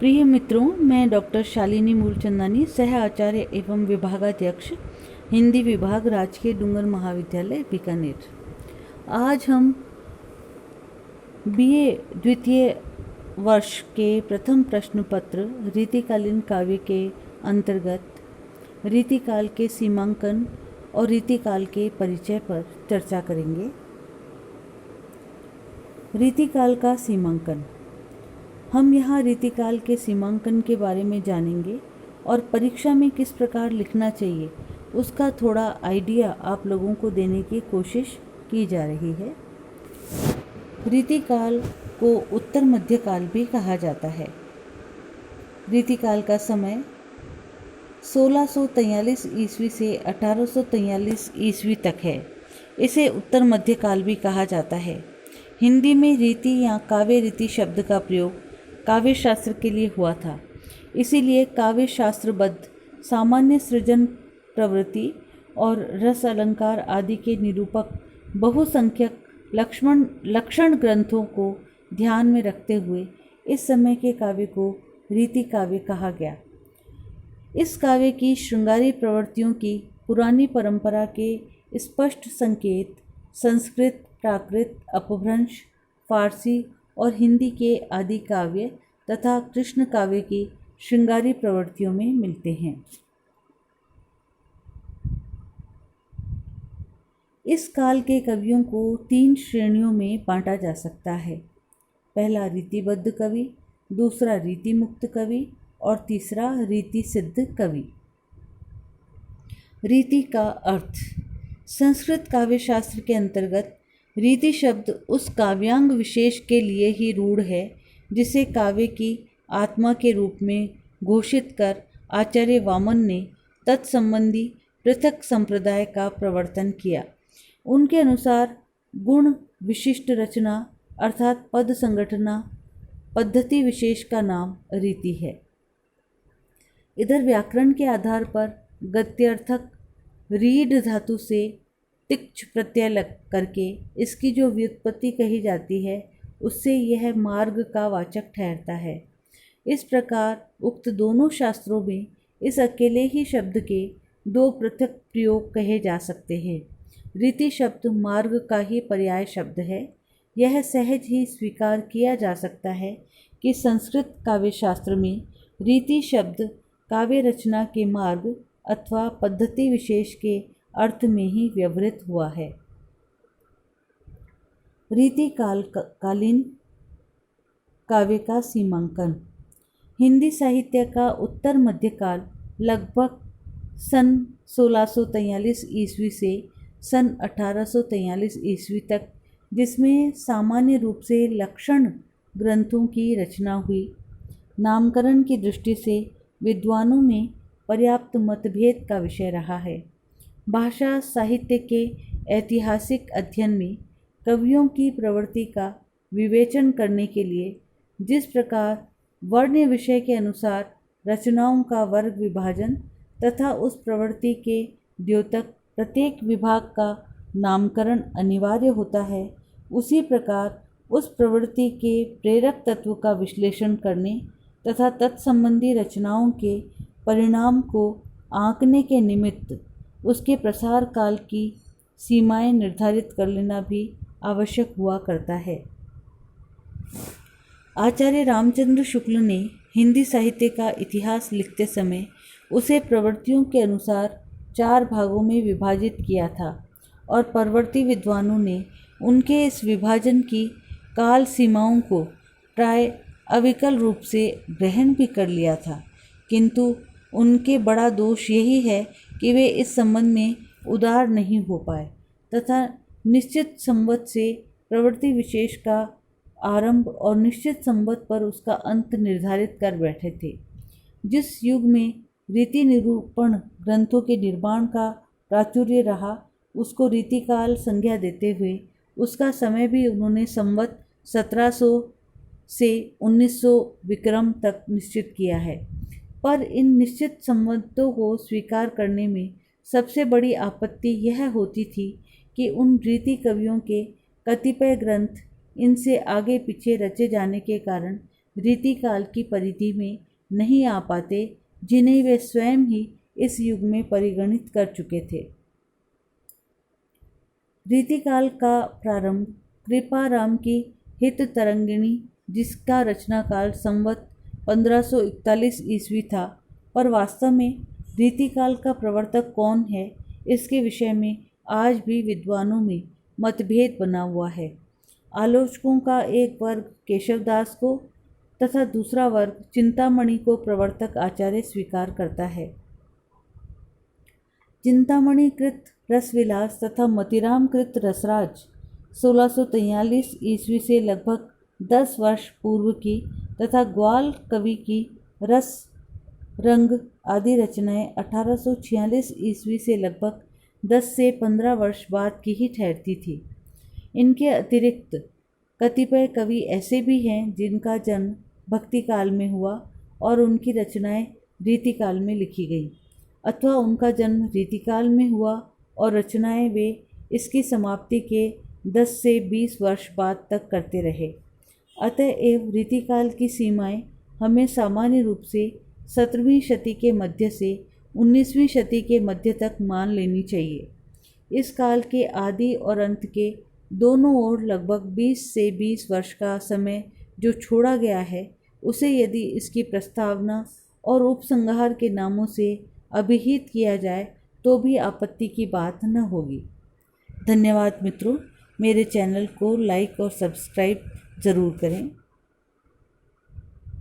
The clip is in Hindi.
प्रिय मित्रों, मैं डॉक्टर शालिनी मूलचंदानी, सह आचार्य एवं विभागाध्यक्ष, हिंदी विभाग, राजकीय डूंगर महाविद्यालय, बीकानेर। आज हम बीए द्वितीय वर्ष के प्रथम प्रश्न पत्र रीतिकालीन काव्य के अंतर्गत रीतिकाल के सीमांकन और रीतिकाल के परिचय पर चर्चा करेंगे। रीतिकाल का सीमांकन। हम यहाँ रीतिकाल के सीमांकन के बारे में जानेंगे और परीक्षा में किस प्रकार लिखना चाहिए उसका थोड़ा आइडिया आप लोगों को देने की कोशिश की जा रही है। रीतिकाल को उत्तर मध्यकाल भी कहा जाता है। रीतिकाल का समय 1643 ईस्वी से 1843 ईस्वी तक है। इसे उत्तर मध्यकाल भी कहा जाता है। हिंदी में रीति या काव्य रीति शब्द का प्रयोग काव्य शास्त्र के लिए हुआ था। इसीलिए काव्य शास्त्रबद्ध सामान्य सृजन प्रवृत्ति और रस अलंकार आदि के निरूपक बहुसंख्यक लक्षण ग्रंथों को ध्यान में रखते हुए इस समय के काव्य को रीति काव्य कहा गया। इस काव्य की श्रृंगारी प्रवृत्तियों की पुरानी परंपरा के स्पष्ट संकेत संस्कृत, प्राकृत, अपभ्रंश, फारसी और हिंदी के आदि काव्य तथा कृष्ण काव्य की श्रृंगारी प्रवृत्तियों में मिलते हैं। इस काल के कवियों को 3 श्रेणियों में बांटा जा सकता है। पहला रीतिबद्ध कवि, दूसरा रीति मुक्त कवि और तीसरा रीति सिद्ध कवि। रीति का अर्थ। संस्कृत काव्य शास्त्र के अंतर्गत रीति शब्द उस काव्यांग विशेष के लिए ही रूढ़ है जिसे काव्य की आत्मा के रूप में घोषित कर आचार्य वामन ने तत्संबंधी पृथक संप्रदाय का प्रवर्तन किया। उनके अनुसार गुण विशिष्ट रचना अर्थात पद संगठना पद्धति विशेष का नाम रीति है। इधर व्याकरण के आधार पर गद्यार्थक रीढ़ धातु से तिक्च प्रत्यय लग करके इसकी जो व्युत्पत्ति कही जाती है उससे यह मार्ग का वाचक ठहरता है। इस प्रकार उक्त दोनों शास्त्रों में इस अकेले ही शब्द के 2 पृथक प्रयोग कहे जा सकते हैं। रीति शब्द मार्ग का ही पर्याय शब्द है। यह सहज ही स्वीकार किया जा सकता है कि संस्कृत काव्य शास्त्र में रीति शब्द काव्य रचना के मार्ग अथवा पद्धति विशेष के अर्थ में ही व्यवहृत हुआ है। रीतिकालीन काव्य का सीमांकन। हिंदी साहित्य का उत्तर मध्यकाल लगभग सन 1643 ईस्वी से सन 1843 ईस्वी तक, जिसमें सामान्य रूप से लक्षण ग्रंथों की रचना हुई। नामकरण की दृष्टि से विद्वानों में पर्याप्त मतभेद का विषय रहा है। भाषा साहित्य के ऐतिहासिक अध्ययन में कवियों की प्रवृत्ति का विवेचन करने के लिए जिस प्रकार वर्ण विषय के अनुसार रचनाओं का वर्ग विभाजन तथा उस प्रवृत्ति के द्योतक प्रत्येक विभाग का नामकरण अनिवार्य होता है, उसी प्रकार उस प्रवृत्ति के प्रेरक तत्व का विश्लेषण करने तथा तत्संबंधी रचनाओं के परिणाम को आंकने के निमित्त उसके प्रसार काल की सीमाएं निर्धारित कर लेना भी आवश्यक हुआ करता है। आचार्य रामचंद्र शुक्ल ने हिंदी साहित्य का इतिहास लिखते समय उसे प्रवृत्तियों के अनुसार 4 भागों में विभाजित किया था और परवर्ती विद्वानों ने उनके इस विभाजन की काल सीमाओं को प्राय अविकल रूप से ग्रहण भी कर लिया था, किंतु उनके बड़ा दोष यही है कि वे इस संबंध में उदार नहीं हो पाए तथा निश्चित संवत से प्रवृत्ति विशेष का आरंभ और निश्चित संवत पर उसका अंत निर्धारित कर बैठे थे। जिस युग में रीति निरूपण ग्रंथों के निर्माण का प्राचुर्य रहा, उसको रीतिकाल संज्ञा देते हुए उसका समय भी उन्होंने संवत 1700 से 1900 विक्रम तक निश्चित किया है। पर इन निश्चित संवतों को स्वीकार करने में सबसे बड़ी आपत्ति यह होती थी कि उन रीति कवियों के कतिपय ग्रंथ इनसे आगे पीछे रचे जाने के कारण रीतिकाल की परिधि में नहीं आ पाते, जिन्हें वे स्वयं ही इस युग में परिगणित कर चुके थे। रीतिकाल का प्रारंभ कृपाराम की हित तरंगिणी, जिसका रचना काल संवत 1541 ईस्वी था, पर वास्तव में रीतिकाल का प्रवर्तक कौन है, इसके विषय में आज भी विद्वानों में मतभेद बना हुआ है। आलोचकों का एक वर्ग केशवदास को तथा दूसरा वर्ग चिंतामणि को प्रवर्तक आचार्य स्वीकार करता है। चिंतामणि कृत रसविलास तथा मतिराम कृत रसराज 1643 ईस्वी से लगभग 10 वर्ष पूर्व की तथा ग्वाल कवि की रस रंग आदि रचनाएं 1846 ईस्वी से लगभग 10 से 15 वर्ष बाद की ही ठहरती थी। इनके अतिरिक्त कतिपय कवि ऐसे भी हैं जिनका जन्म भक्ति काल में हुआ और उनकी रचनाएं रीतिकाल में लिखी गईं, अथवा उनका जन्म रीतिकाल में हुआ और रचनाएं वे इसकी समाप्ति के 10 से 20 वर्ष बाद तक करते रहे। अतएव रीतिकाल की सीमाएं हमें सामान्य रूप से 17वीं शती के मध्य से 19वीं शती के मध्य तक मान लेनी चाहिए। इस काल के आदि और अंत के दोनों ओर लगभग 20 से 20 वर्ष का समय जो छोड़ा गया है, उसे यदि इसकी प्रस्तावना और उपसंहार के नामों से अभिहित किया जाए तो भी आपत्ति की बात न होगी। धन्यवाद मित्रों, मेरे चैनल को लाइक और सब्सक्राइब ज़रूर करें।